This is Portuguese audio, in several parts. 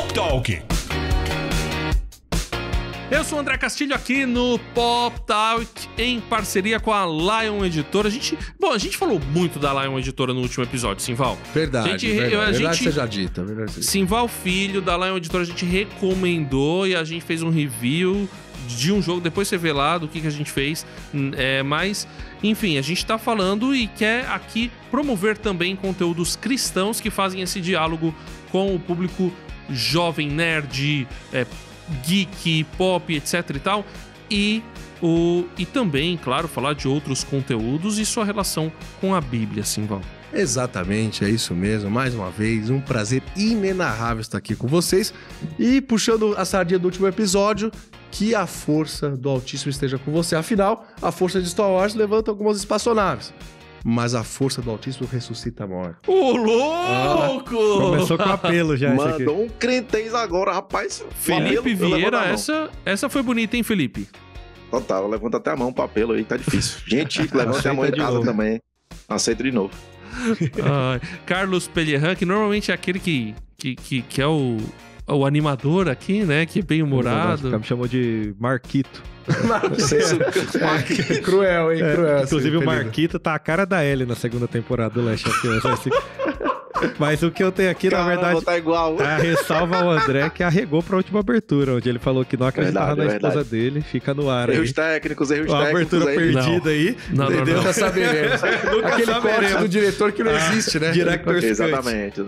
Pop Talk. Eu sou o André Castilho aqui no Pop Talk, em parceria com a Lion Editora. A gente falou muito da Lion Editora no último episódio, Simval. Verdade seja dita. Simval Filho, da Lion Editora, a gente recomendou e a gente fez um review de um jogo. Depois você vê lá do que a gente fez. Mas, enfim, a gente tá falando e quer aqui promover também conteúdos cristãos que fazem esse diálogo com o público jovem, nerd, geek, pop, etc e tal, e também, claro, falar de outros conteúdos e sua relação com a Bíblia, Simval. Exatamente, é isso mesmo. Mais uma vez, um prazer inenarrável estar aqui com vocês. E puxando a sardinha do último episódio, que a força do Altíssimo esteja com você. Afinal, a força de Star Wars levanta algumas espaçonaves, mas a força do Altíssimo ressuscita a morte. Ô, louco! Começou com apelo já. Mandou um crentez agora, rapaz. Felipe Vieira, essa foi bonita, hein, Felipe? Total, levanta até a mão pro apelo aí, tá difícil. Gente, levanta a mão em casa também. Aceito de novo. Carlos Pellerran, que normalmente é aquele que é o animador aqui, né? Que é bem humorado. Me chamou de Marquito. Cruel, hein? Cruel. Inclusive o Marquito tá a cara da Ellie na segunda temporada do Last of Us. Mas o que eu tenho aqui, na verdade, tá igual. é a ressalva ao André, que arregou pra última abertura, onde ele falou que não acreditava na esposa dele. Fica no ar aí. Erros técnicos. Uma abertura perdida aí. Não. Nunca saberemos. Aquele corte do diretor que não existe, né? Exatamente.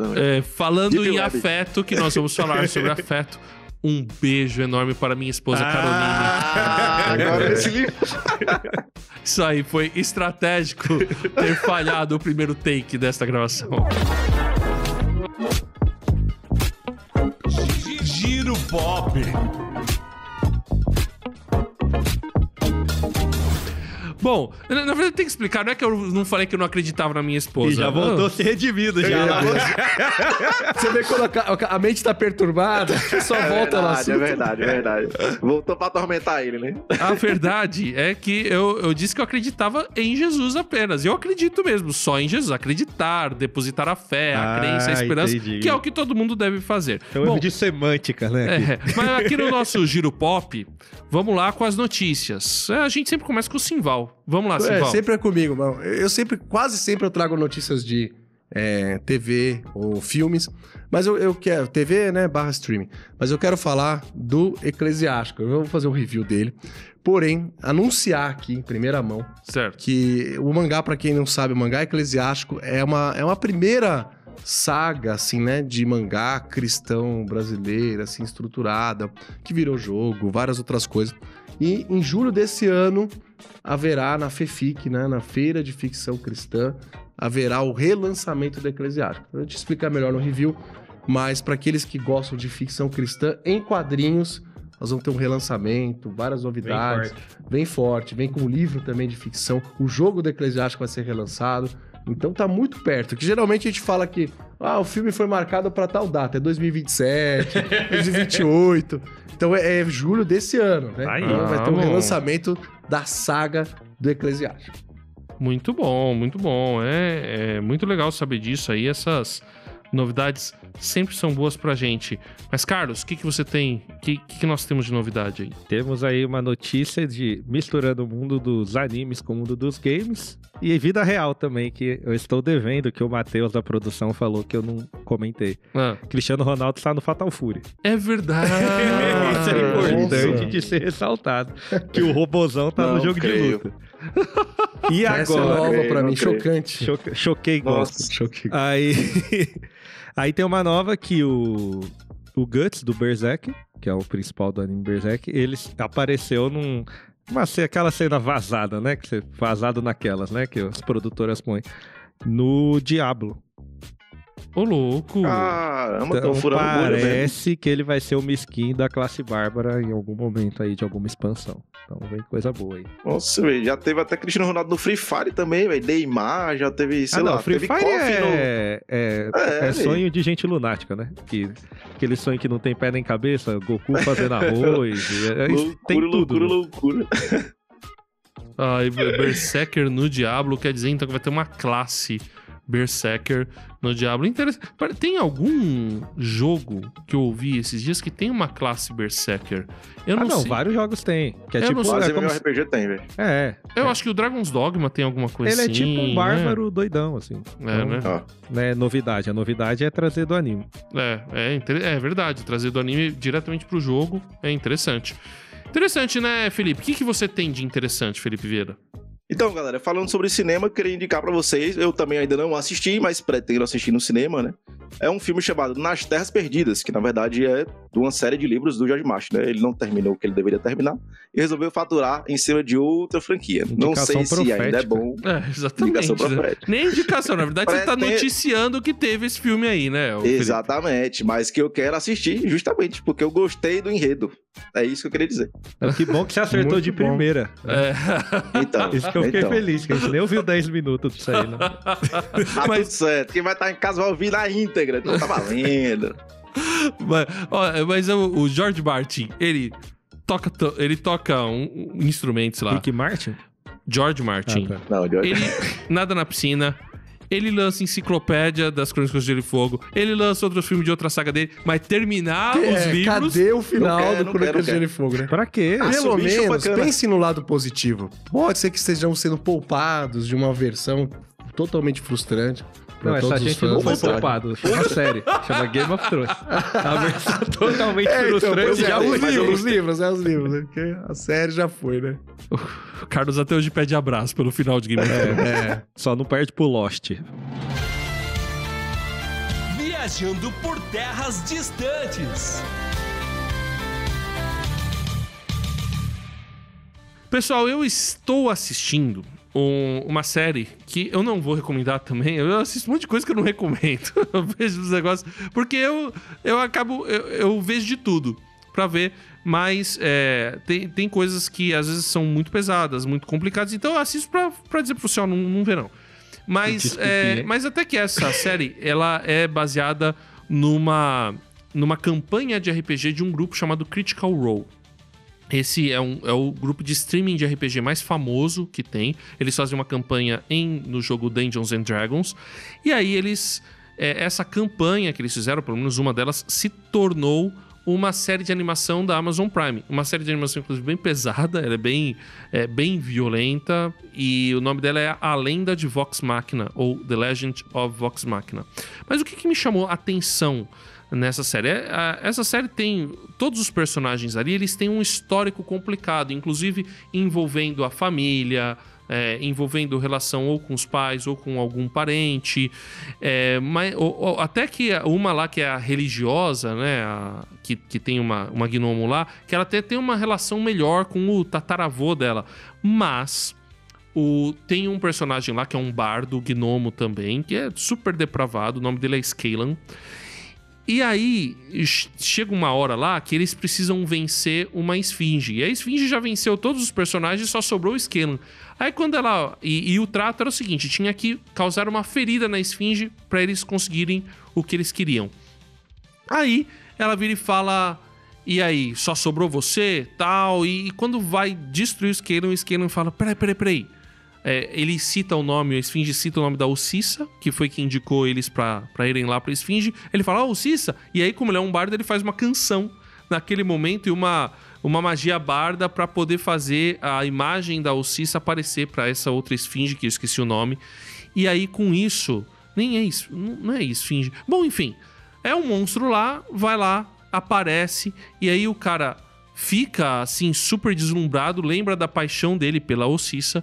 Falando em afeto, que nós vamos falar sobre afeto. Um beijo enorme para minha esposa Caroline. Agora esse livro. Isso aí, foi estratégico ter falhado o primeiro take desta gravação. Giro Pop. Bom, na verdade tem que explicar, não é que eu não falei que eu não acreditava na minha esposa. E já voltou a ser redimido já. Você vê quando a mente tá perturbada, só volta lá. É verdade. Voltou pra atormentar ele, né? A verdade é que eu disse que eu acreditava em Jesus apenas. Eu acredito mesmo, só em Jesus. Acreditar, depositar a fé, a crença, a esperança, entendi. que é o que todo mundo deve fazer. Então é de semântica, né? Mas aqui no nosso Giro Pop, vamos lá com as notícias. A gente sempre começa com o Simval. Vamos lá, Simval. Sempre é comigo, mano. Quase sempre eu trago notícias de TV ou filmes, mas eu quero... TV, né, / streaming. Mas eu quero falar do Eclesiástico. Eu vou fazer um review dele. Porém, anunciar aqui, em primeira mão, certo, que o mangá, pra quem não sabe, o mangá Eclesiástico é uma primeira saga, assim, né, de mangá cristão brasileira, assim, estruturada, que virou jogo, várias outras coisas. E em julho desse ano haverá na FEFIC, né, na Feira de Ficção Cristã, haverá o relançamento do Eclesiástico. Eu vou te explicar melhor no review, mas para aqueles que gostam de ficção cristã em quadrinhos, nós vamos ter um relançamento, várias novidades. Bem forte. Vem com um livro também de ficção. O jogo do Eclesiástico vai ser relançado. Então tá muito perto. Que geralmente a gente fala que o filme foi marcado para tal data. É 2027, 2028. Então é julho desse ano, né? Então vai ter um relançamento da saga do Eclesiástico. Muito bom, muito bom. É muito legal saber disso aí. Essas novidades sempre são boas pra gente. Mas, Carlos, o que você tem? O que nós temos de novidade aí? Temos aí uma notícia de misturando o mundo dos animes com o mundo dos games e vida real também, que eu estou devendo, que o Matheus da produção falou que eu não comentei. Cristiano Ronaldo está no Fatal Fury. É verdade! Isso é importante de ser ressaltado, que o robozão tá no jogo de luta. E agora... Essa é nova pra mim, chocante. Choquei igual. Aí tem uma nova que o Guts, do Berserk, que é o principal do anime Berserk, ele apareceu aquela cena vazada, né? Vazado naquelas, né? Que as produtoras põem. No Diablo. Ô, louco! Caramba, então, tô furando parece que ele vai ser uma skin da classe Bárbara em algum momento aí de alguma expansão. Então vem coisa boa aí. Nossa, velho, já teve até Cristiano Ronaldo no Free Fire também, velho. Neymar, já teve, sei lá, Free teve Fire é sonho de gente lunática, né? Aquele sonho que não tem pé nem cabeça, Goku fazendo arroz, tem tudo. Loucura. E Berserker no Diablo quer dizer então que vai ter uma classe Berserker no Diablo. Tem algum jogo que eu ouvi esses dias que tem uma classe Berserker? Eu não sei. Vários jogos tem. Que é Eu tipo... não sei. Quase como... RPG tem, velho. Eu acho que o Dragon's Dogma tem alguma coisa Ele assim. é tipo um bárbaro doidão, assim. Né? Então, Ó. não é novidade. A novidade é trazer do anime. É verdade. Trazer do anime diretamente pro jogo é interessante. Interessante, né, Felipe? O que você tem de interessante, Felipe Vieira? Então, galera, falando sobre cinema, eu queria indicar pra vocês, eu também ainda não assisti, mas pretendo assistir no cinema, né? É um filme chamado Nas Terras Perdidas, que na verdade é de uma série de livros do George Martin, né? Ele não terminou o que ele deveria terminar e resolveu faturar em cima de outra franquia. Não sei se ainda é bom. Exatamente. Indicação profética. Nem indicação, na verdade você tá noticiando que teve esse filme aí, né? Exatamente, mas que eu quero assistir justamente porque eu gostei do enredo. É isso que eu queria dizer. Que bom que você acertou de primeira. Então, isso que eu fiquei feliz, que a gente nem ouviu 10 minutos disso aí, né? Mas tudo certo. Quem vai estar em casa vai ouvir na íntegra, então tá valendo. Mas o George Martin, ele toca um instrumento, sei lá. Rick Martin? George Martin. Tá. Não, Ele nada na piscina. Ele lança Enciclopédia das Crônicas de Gelo e Fogo. Ele lança outros filmes de outra saga dele. Mas terminar os livros... Cadê o final Não do quero, Crônicas de Gelo e Fogo, né? Pra quê? Pelo bicho menos, bacana. pense no lado positivo. Pode ser que estejam sendo poupados de uma versão totalmente frustrante. Não, essa gente não foi sabe? poupado. Foi uma série. Chama Game of Thrones. A versão totalmente frustrante. Os livros, né? Porque a série já foi, né? O Carlos até hoje pede abraço pelo final de Game of Thrones. Só não perde pro Lost. Viajando por terras distantes. Pessoal, eu estou assistindo uma série que eu não vou recomendar também. Eu assisto um monte de coisa que eu não recomendo. Eu vejo os negócios. Porque eu vejo de tudo pra ver. Mas tem coisas que às vezes são muito pesadas, muito complicadas. Então eu assisto pra dizer pro senhor, não ver não. Mas até que essa série, ela é baseada numa campanha de RPG de um grupo chamado Critical Role. Esse é o grupo de streaming de RPG mais famoso que tem. Eles fazem uma campanha no jogo Dungeons and Dragons. E aí essa campanha que eles fizeram, pelo menos uma delas, se tornou uma série de animação da Amazon Prime. Uma série de animação, inclusive, bem pesada. Ela é bem violenta. E o nome dela é A Lenda de Vox Machina, ou The Legend of Vox Machina. Mas o que me chamou a atenção nessa série? Essa série tem... Todos os personagens ali, eles têm um histórico complicado, inclusive envolvendo a família, envolvendo relação ou com os pais ou com algum parente. Até que uma lá que é a religiosa, né? Que tem uma gnomo lá, que ela até tem uma relação melhor com o tataravô dela. Mas... tem um personagem lá que é um bardo gnomo também, que é super depravado, o nome dele é Scalan. E aí, chega uma hora lá que eles precisam vencer uma esfinge. E a esfinge já venceu todos os personagens, só sobrou o Scalan. Aí quando ela... E o trato era o seguinte, tinha que causar uma ferida na esfinge pra eles conseguirem o que eles queriam. Aí, ela vira e fala... E aí, só sobrou você? Tal. E quando vai destruir o Scalan fala... Peraí. Ele cita o nome, a esfinge cita o nome da Ucissa, que foi quem indicou eles pra irem lá pra esfinge. Ele fala, Ucissa! E aí, como ele é um bardo, ele faz uma canção naquele momento e uma magia barda pra poder fazer a imagem da Ucissa aparecer pra essa outra esfinge, que eu esqueci o nome. E aí, com isso... Nem é isso, não é esfinge. Bom, enfim, é um monstro lá, vai lá, aparece, e aí o cara fica, assim, super deslumbrado, lembra da paixão dele pela Ucissa.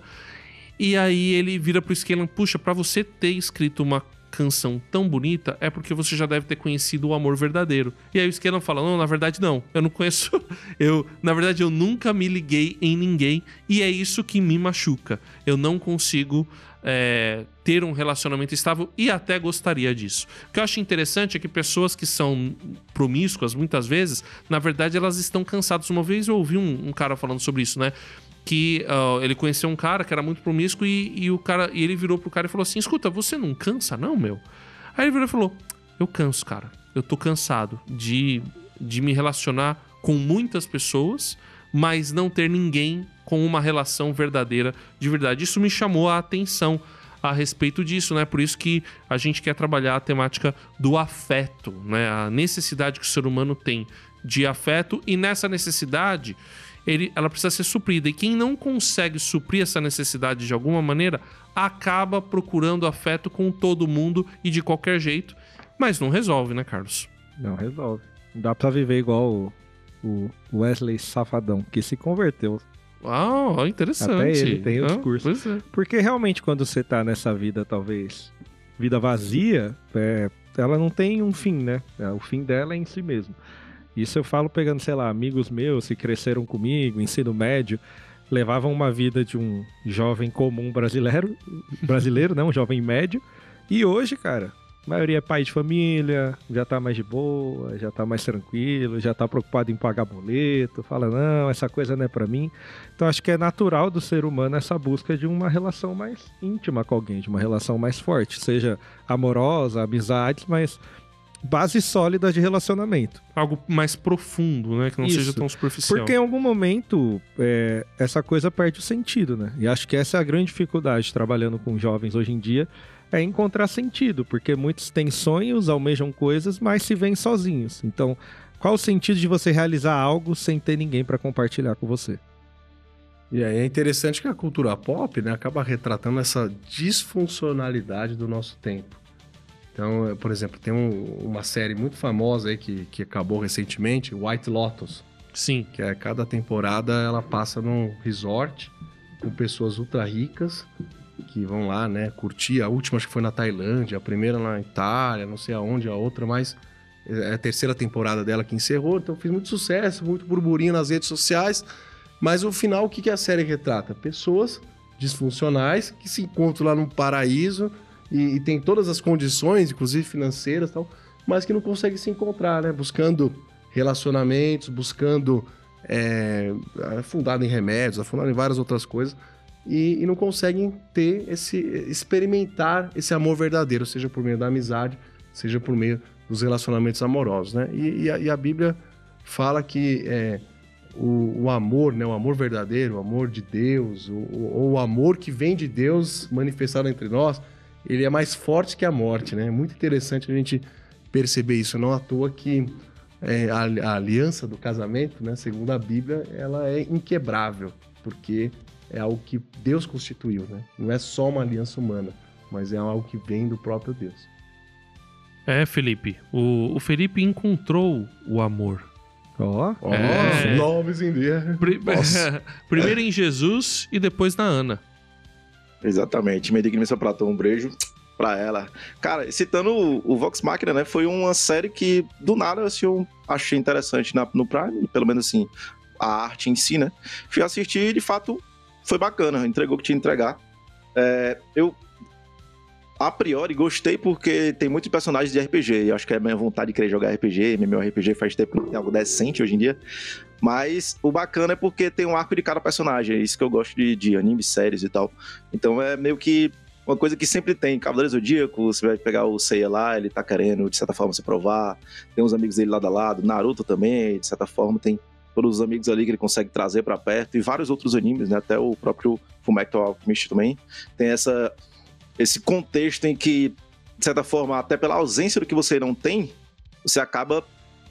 E aí ele vira pro Scalan, puxa, pra você ter escrito uma canção tão bonita, é porque você já deve ter conhecido o amor verdadeiro. E aí o Scalan fala, não, na verdade não, eu não conheço, na verdade eu nunca me liguei em ninguém, e é isso que me machuca. Eu não consigo ter um relacionamento estável e até gostaria disso. O que eu acho interessante é que pessoas que são promíscuas, muitas vezes, na verdade elas estão cansadas. Uma vez eu ouvi um cara falando sobre isso, né? Que ele conheceu um cara que era muito promíscuo e ele virou pro cara e falou assim, escuta, você não cansa não, meu? Aí ele virou e falou, eu canso, cara. Eu tô cansado de me relacionar com muitas pessoas, mas não ter ninguém com uma relação verdadeira, de verdade. Isso me chamou a atenção. a respeito disso, né? Por isso que a gente quer trabalhar a temática do afeto, né? A necessidade que o ser humano tem de afeto, e nessa necessidade ela precisa ser suprida. E quem não consegue suprir essa necessidade de alguma maneira acaba procurando afeto com todo mundo e de qualquer jeito, mas não resolve, né, Carlos? Não resolve. Não dá pra viver igual o Wesley Safadão, que se converteu. Ah, interessante. Até ele tem o discurso. Pois é. Porque realmente quando você tá nessa vida, talvez, vida vazia, ela não tem um fim, né? O fim dela é em si mesmo. Isso eu falo pegando, sei lá, amigos meus que cresceram comigo, ensino médio, levavam uma vida de um jovem comum brasileiro, né? Um jovem médio. E hoje, cara, a maioria é pai de família, já tá mais de boa, já tá mais tranquilo, já tá preocupado em pagar boleto, fala, não, essa coisa não é pra mim. Então acho que é natural do ser humano essa busca de uma relação mais íntima com alguém, de uma relação mais forte, seja amorosa, amizades, mas base sólida de relacionamento. Algo mais profundo, né? Que não seja tão superficial. Porque em algum momento essa coisa perde o sentido, né? E acho que essa é a grande dificuldade trabalhando com jovens hoje em dia, é encontrar sentido, porque muitos têm sonhos, almejam coisas, mas se veem sozinhos. Então, qual o sentido de você realizar algo sem ter ninguém para compartilhar com você? E aí é interessante que a cultura pop, né, acaba retratando essa disfuncionalidade do nosso tempo. Então, por exemplo, tem uma série muito famosa aí que acabou recentemente, White Lotus. Sim. Que é cada temporada ela passa num resort com pessoas ultra ricas que vão lá, né, curtir. A última acho que foi na Tailândia, a primeira na Itália, não sei aonde, a outra, mas é a terceira temporada dela que encerrou, então fez muito sucesso, muito burburinho nas redes sociais. Mas o final, o que a série retrata? Pessoas disfuncionais que se encontram lá num paraíso e tem todas as condições, inclusive financeiras e tal, mas que não conseguem se encontrar, né? Buscando relacionamentos, buscando afundado em remédios, afundado em várias outras coisas, e não conseguem experimentar esse amor verdadeiro, seja por meio da amizade, seja por meio dos relacionamentos amorosos, né? E a Bíblia fala que o amor, né? O amor verdadeiro, o amor de Deus, ou o amor que vem de Deus manifestado entre nós, ele é mais forte que a morte, né? É muito interessante a gente perceber isso. Não à toa que a aliança do casamento, né? Segundo a Bíblia, ela é inquebrável, porque é algo que Deus constituiu, né? Não é só uma aliança humana, mas é algo que vem do próprio Deus. Felipe. O Felipe encontrou o amor. Nomes em dia. Primeiro em Jesus e depois na Ana. Exatamente, me digna Platão, um beijo pra ela. Cara, citando o Vox Machina, né, foi uma série que do nada assim, eu achei interessante no Prime, pelo menos assim, a arte em si, né. Fui assistir e de fato foi bacana, entregou o que tinha que entregar. Eu a priori gostei porque tem muitos personagens de RPG, e acho que é a minha vontade de querer jogar RPG, MMORPG faz tempo que não tem algo decente hoje em dia. Mas o bacana é porque tem um arco de cada personagem, é isso que eu gosto de animes, séries e tal. Então é meio que uma coisa que sempre tem. Cavaleiro Zodíaco, você vai pegar o Seiya lá, ele tá querendo, de certa forma, se provar. Tem uns amigos dele lado a lado, Naruto também, de certa forma, tem todos os amigos ali que ele consegue trazer pra perto, e vários outros animes, né? Até o próprio Fullmetal Alchemist também. Tem esse contexto em que, de certa forma, até pela ausência do que você não tem, você acaba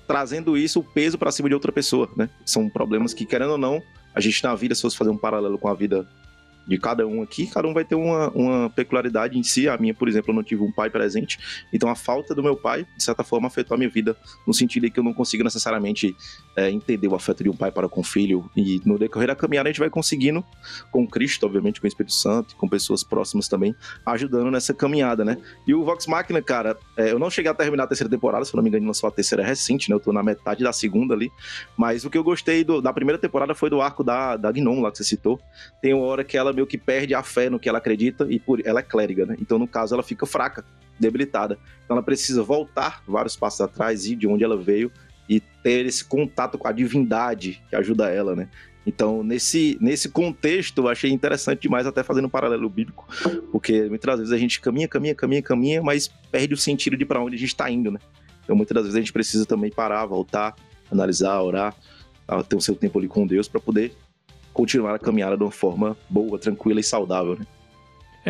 trazendo isso, o peso pra cima de outra pessoa, né? São problemas que, querendo ou não, a gente na vida, se fosse fazer um paralelo com a vida de cada um aqui, cada um vai ter uma peculiaridade em si. A minha, por exemplo, eu não tive um pai presente, então a falta do meu pai, de certa forma, afetou a minha vida, no sentido de que eu não consigo necessariamente entender o afeto de um pai para com o filho, e no decorrer da caminhada a gente vai conseguindo, com Cristo, obviamente, com o Espírito Santo, com pessoas próximas também, ajudando nessa caminhada, né? E o Vox Machina, cara, eu não cheguei a terminar a terceira temporada, se eu não me engano, lançou a terceira recente, né? Eu tô na metade da segunda ali, mas o que eu gostei da primeira temporada foi do arco da Gnon, lá que você citou. Tem uma hora que ela meio que perde a fé no que ela acredita, e ela é clériga, né? Então, no caso, ela fica fraca, debilitada. Então, ela precisa voltar vários passos atrás, ir de onde ela veio, e ter esse contato com a divindade que ajuda ela, né? Então, nesse contexto, eu achei interessante demais, até fazendo um paralelo bíblico, porque muitas vezes a gente caminha, mas perde o sentido de para onde a gente está indo, né? Então, muitas das vezes a gente precisa também parar, voltar, analisar, orar, ter o seu tempo ali com Deus para poder continuar a caminhada de uma forma boa, tranquila e saudável, né?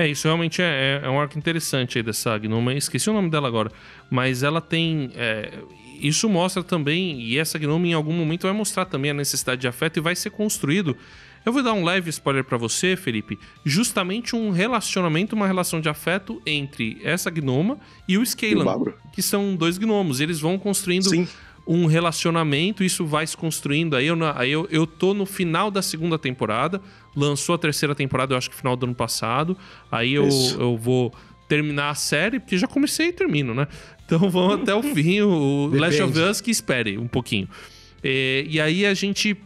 Isso realmente é um arco interessante aí dessa Gnoma. Esqueci o nome dela agora. Mas ela tem... isso mostra também, e essa Gnoma em algum momento vai mostrar também a necessidade de afeto e vai ser construído. Eu vou dar um leve spoiler pra você, Felipe. Justamente um relacionamento, uma relação de afeto entre essa Gnoma e o Scalan, que são 2 gnomos. Eles vão construindo um relacionamento, isso vai se construindo. Aí eu tô no final da 2ª temporada, lançou a 3ª temporada, eu acho que no final do ano passado. Aí eu vou terminar a série, porque já comecei e termino, né? Então vamos até o fim, o Last of Us que espere um pouquinho. E aí a gente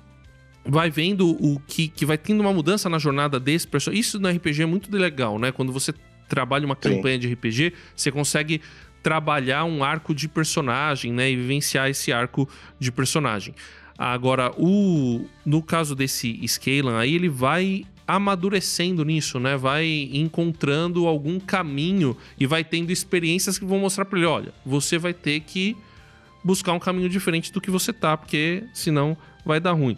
vai vendo o que vai tendo uma mudança na jornada desse personagem. Isso no RPG é muito legal, né? Quando você trabalha uma campanha de RPG, você consegue trabalhar um arco de personagem, né? E vivenciar esse arco de personagem. Agora, no caso desse Scalan, aí ele vai amadurecendo nisso, né? Vai encontrando algum caminho e vai tendo experiências que vão mostrar pra ele, olha, você vai ter que buscar um caminho diferente do que você tá, porque senão vai dar ruim.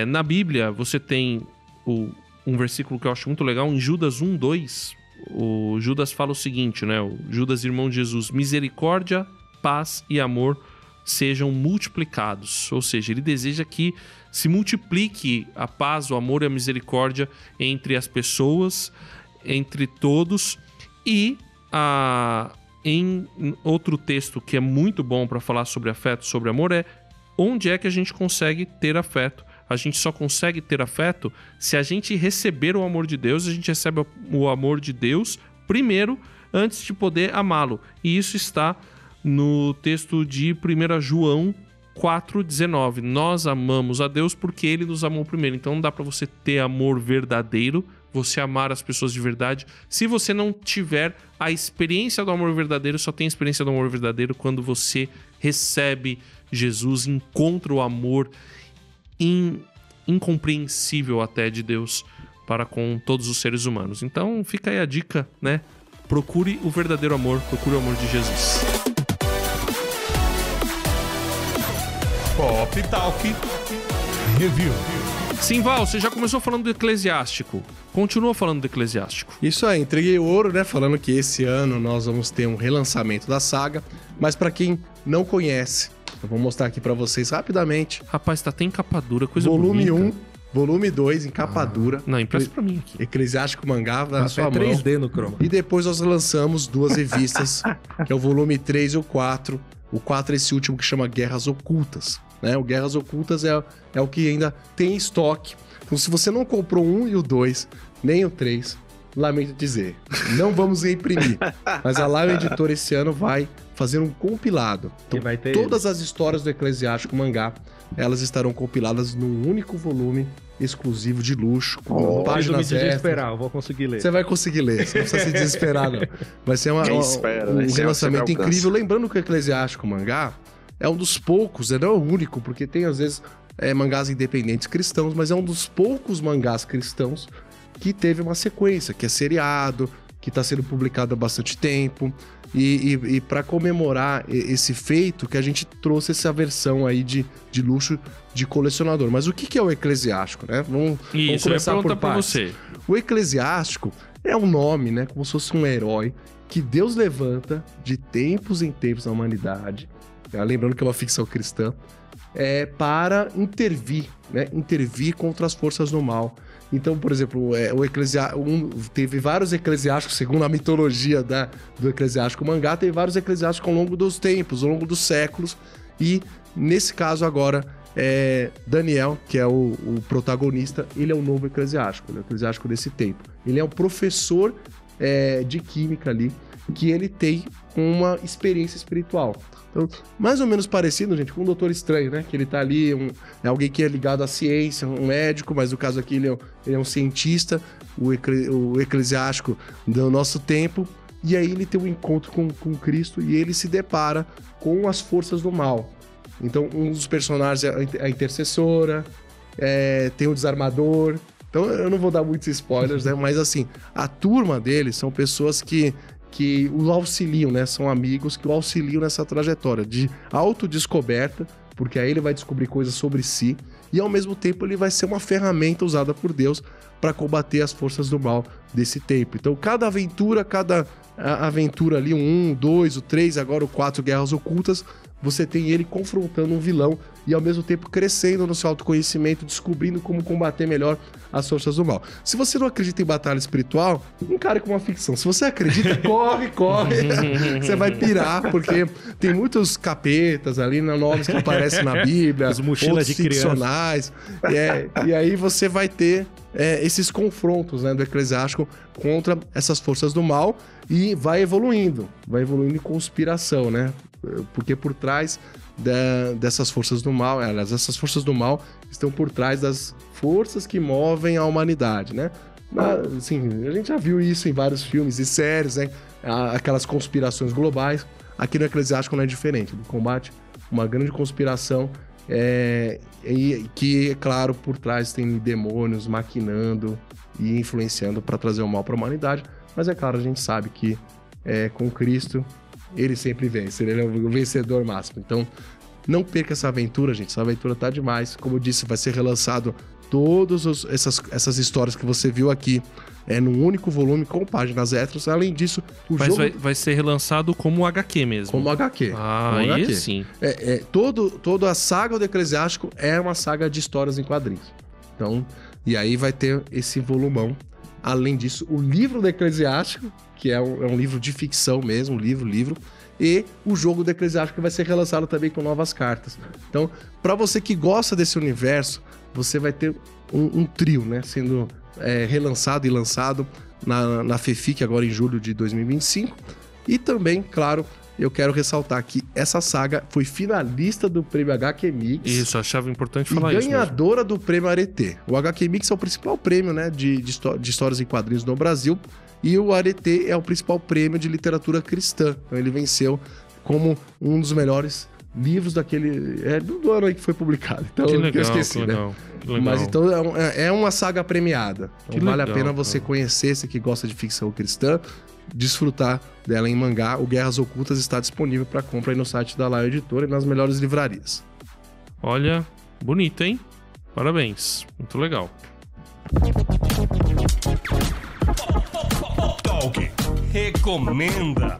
Na Bíblia, você tem um versículo que eu acho muito legal, em Judas 1:2, o Judas fala o seguinte, né? O Judas, irmão de Jesus: misericórdia, paz e amor sejam multiplicados. Ou seja, ele deseja que se multiplique a paz, o amor e a misericórdia entre as pessoas, entre todos. E em outro texto que é muito bom para falar sobre afeto, sobre amor, onde é que a gente consegue ter afeto? A gente só consegue ter afeto se a gente receber o amor de Deus. A gente recebe o amor de Deus primeiro, antes de poder amá-lo. E isso está no texto de 1 João 4,19. Nós amamos a Deus porque Ele nos amou primeiro. Então não dá para você ter amor verdadeiro, você amar as pessoas de verdade, se você não tiver a experiência do amor verdadeiro. Só tem a experiência do amor verdadeiro quando você recebe Jesus, encontra o amor incompreensível até de Deus para com todos os seres humanos. Então fica aí a dica, né? Procure o verdadeiro amor, procure o amor de Jesus. Pop Talk Review. Sim, Val, você já começou falando do Eclesiástico. Continua falando do Eclesiástico. Isso aí, entreguei ouro, né? Falando que esse ano nós vamos ter um relançamento da saga. Mas pra quem não conhece, eu vou mostrar aqui pra vocês rapidamente. Rapaz, tá até em capa dura, coisa volume bonita. 1, volume 2 em capa dura. Não, empresta pra mim aqui. Eclesiástico Mangá, na sua mão. 3D no Chroma. E depois nós lançamos 2 revistas, que é o volume 3 e o 4. O 4 é esse último que chama Guerras Ocultas, né? O Guerras Ocultas é o que ainda tem em estoque. Então, se você não comprou o 1 e o 2, nem o 3, lamento dizer, não vamos imprimir. Mas a Lion Editora esse ano vai fazer um compilado. Então, vai ter todas as histórias do Eclesiástico Mangá, elas estarão compiladas num único volume exclusivo de luxo, com páginas extras. Desesperar, eu vou conseguir ler. Você vai conseguir ler, você não precisa se desesperar, não. Vai ser um relançamento incrível. Lembrando que o Eclesiástico Mangá é um dos poucos, não é o único, porque tem às vezes mangás independentes cristãos, mas é um dos poucos mangás cristãos que teve uma sequência, que é seriado, que está sendo publicado há bastante tempo. E para comemorar esse feito, que a gente trouxe essa versão aí de luxo de colecionador. Mas o que é o Eclesiástico, né? Vamos começar por partes. Você. O Eclesiástico é um nome, né? Como se fosse um herói que Deus levanta de tempos em tempos na humanidade. Lembrando que é uma ficção cristã. Para intervir, né? Intervir contra as forças do mal. Então, por exemplo, teve vários eclesiásticos, segundo a mitologia do Eclesiástico Mangá, teve vários eclesiásticos ao longo dos tempos, ao longo dos séculos. E, nesse caso agora, Daniel, que é o protagonista, ele é o novo eclesiástico, ele é o eclesiástico desse tempo. Ele é um professor de química ali, que ele tem uma experiência espiritual. Então, mais ou menos parecido, gente, com o Doutor Estranho, né? Que ele tá ali, é alguém que é ligado à ciência, um médico, mas no caso aqui ele é um cientista, o eclesiástico do nosso tempo, e aí ele tem um encontro com Cristo e ele se depara com as forças do mal. Então, um dos personagens é a intercessora, tem o desarmador. Então, eu não vou dar muitos spoilers, né? Mas assim, a turma dele são pessoas que o auxiliam, né? São amigos que o auxiliam nessa trajetória de autodescoberta, porque aí ele vai descobrir coisas sobre si e ao mesmo tempo ele vai ser uma ferramenta usada por Deus para combater as forças do mal desse tempo. Então, cada aventura ali, o 1, o 2, o 3, agora o 4, Guerras Ocultas, você tem ele confrontando um vilão e ao mesmo tempo crescendo no seu autoconhecimento, descobrindo como combater melhor as forças do mal. Se você não acredita em batalha espiritual, encare como uma ficção. Se você acredita, corre, você vai pirar, porque tem muitos capetas ali, nomes que aparecem na Bíblia, as mochilas de ficcionais, e aí você vai ter esses confrontos, né, do eclesiástico contra essas forças do mal e vai evoluindo em conspiração, né? Porque por trás dessas forças do mal, essas forças do mal estão por trás das forças que movem a humanidade, né? Assim, a gente já viu isso em vários filmes e séries, né? Aquelas conspirações globais. Aqui no Eclesiástico não é diferente. Ele combate uma grande conspiração que, é claro, por trás tem demônios maquinando e influenciando para trazer o mal para a humanidade. Mas é claro, a gente sabe que com Cristo ele sempre vence, ele é o vencedor máximo. Então, não perca essa aventura, gente. Essa aventura tá demais. Como eu disse, vai ser relançado todas essas histórias que você viu aqui num único volume com páginas extras. Além disso, jogo vai ser relançado como HQ mesmo. Como HQ. Aí HQ. Sim. Toda a saga do Eclesiástico é uma saga de histórias em quadrinhos. Então, e aí vai ter esse volumão. Além disso, o livro do Eclesiástico, que é um livro de ficção mesmo, livro, e o jogo do Eclesiástico que vai ser relançado também com novas cartas. Então, para você que gosta desse universo, você vai ter um trio, né, sendo relançado e lançado na FEFIC agora em julho de 2025. E também, claro, eu quero ressaltar que essa saga foi finalista do prêmio HQ Mix. Isso, achava importante falar isso. E ganhadora do prêmio Arete. O HQ Mix é o principal prêmio, né, de histórias em quadrinhos no Brasil. E o Arete é o principal prêmio de literatura cristã. Então ele venceu como um dos melhores livros do ano aí que foi publicado. Então que legal, eu esqueci, que legal, né? que legal. Mas então é uma saga premiada. Então Que vale legal, a pena você conhecer, você que gosta de ficção cristã, desfrutar dela em mangá. O Guerras Ocultas está disponível para compra aí no site da Lion Editora e nas melhores livrarias. Olha, bonito, hein? Parabéns. Muito legal. Talk recomenda.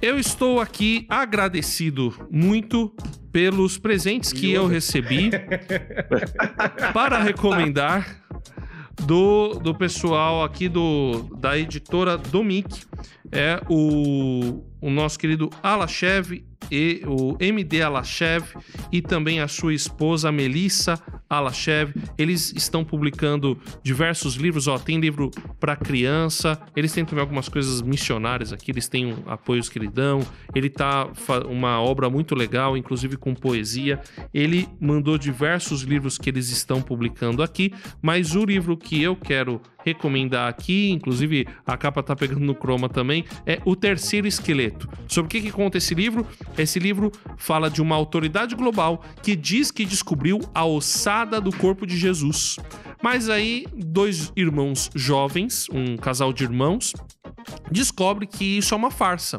Eu estou aqui agradecido muito pelos presentes que eu recebi para recomendar do pessoal aqui da editora Domic. É o nosso querido Alashev e o MD Alashev e também a sua esposa Melissa Alashev. Eles estão publicando diversos livros, tem livro para criança, eles têm também algumas coisas missionárias aqui, eles têm apoios que eles dão, ele tá uma obra muito legal, inclusive com poesia. Ele mandou diversos livros que eles estão publicando aqui, mas o livro que eu quero recomendar aqui, inclusive a capa tá pegando no croma também, é O Terceiro Esqueleto. Sobre o que conta esse livro? Esse livro fala de uma autoridade global que diz que descobriu a ossada do corpo de Jesus. Mas aí, dois irmãos jovens, um casal de irmãos, descobre que isso é uma farsa.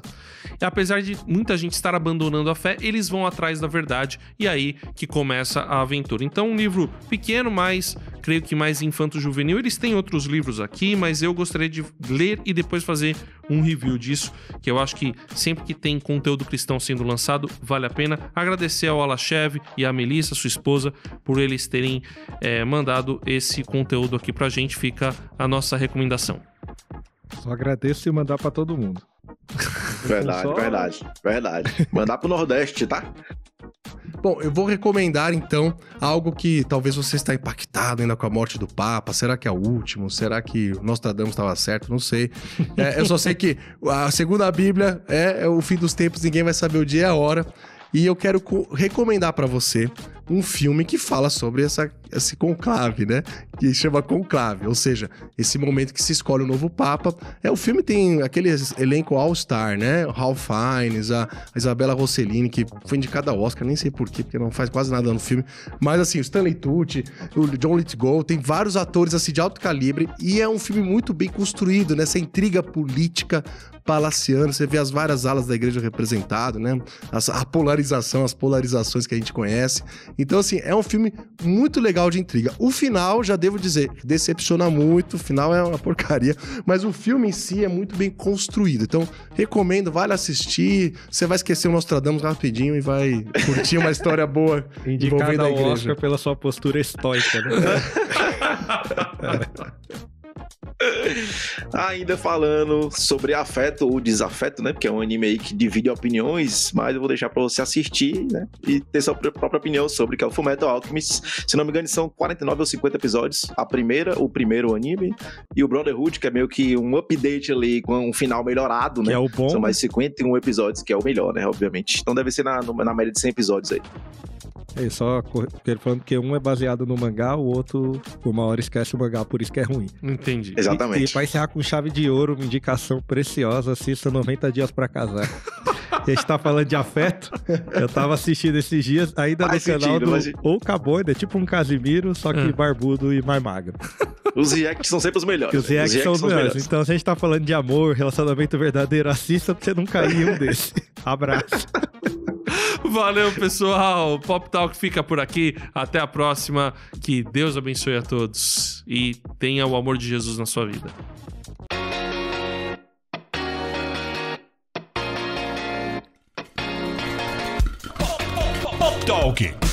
E apesar de muita gente estar abandonando a fé, eles vão atrás da verdade e aí que começa a aventura. Então, um livro pequeno, mas creio que mais infanto-juvenil. Eles têm outros livros aqui, mas eu gostaria de ler e depois fazer um review disso, que eu acho que sempre que tem conteúdo cristão sendo lançado, vale a pena. Agradecer ao Alashev e à Melissa, sua esposa, por eles terem mandado esse conteúdo aqui pra gente. Fica a nossa recomendação. Só agradeço e mandar pra todo mundo. Verdade. Mandar pro Nordeste, tá? Bom, eu vou recomendar, então, algo que talvez você está impactado ainda com a morte do Papa. Será que é o último? Será que o Nostradamus estava certo? Não sei. Eu só sei que, segundo a Bíblia, é o fim dos tempos, ninguém vai saber o dia e a hora. E eu quero recomendar para você um filme que fala sobre esse conclave, né? Que chama Conclave, ou seja, esse momento que se escolhe o novo Papa. O filme tem aquele elenco all-star, né? O Ralph Fiennes, a Isabella Rossellini, que foi indicada ao Oscar, nem sei porquê, porque não faz quase nada no filme. Mas assim, o Stanley Tucci, o John Lithgow, tem vários atores assim de alto calibre e é um filme muito bem construído, nessa intriga política palaciana. Você vê as várias alas da igreja representadas, né? A polarização, as polarizações que a gente conhece. Então, assim, é um filme muito legal legal de intriga. O final, já devo dizer, decepciona muito, o final é uma porcaria, mas o filme em si é muito bem construído. Então, recomendo, vale assistir, você vai esquecer o Nostradamus rapidinho e vai curtir uma história boa Indicado envolvendo a ao igreja. Oscar pela sua postura estoica, né? Ainda falando sobre afeto ou desafeto, né? Porque é um anime aí que divide opiniões, mas eu vou deixar pra você assistir, né? E ter sua própria opinião sobre, que é o Fullmetal Alchemist. Se não me engano, são 49 ou 50 episódios. O primeiro anime, e o Brotherhood, que é meio que um update ali com um final melhorado, né? Que é o bom. São mais 51 episódios, que é o melhor, né? Obviamente. Então deve ser na média de 100 episódios aí. É só ele falando que um é baseado no mangá, o outro, uma hora esquece o mangá, por isso que é ruim. Entendi. Exatamente. E pra encerrar com chave de ouro, uma indicação preciosa, assista 90 Dias pra Casar. A gente tá falando de afeto, eu tava assistindo esses dias, ainda Faz no canal sentido, do mas- Ou Caboida, é tipo um Casimiro, só que barbudo e mais magro. Os reacts são sempre os melhores. Que os né? reacts são os melhores. Então, se a gente tá falando de amor, relacionamento verdadeiro, assista pra você não cair em um desses. Abraço. Valeu, pessoal. Pop Talk fica por aqui. Até a próxima. Que Deus abençoe a todos. E tenha o amor de Jesus na sua vida. Pop Talk.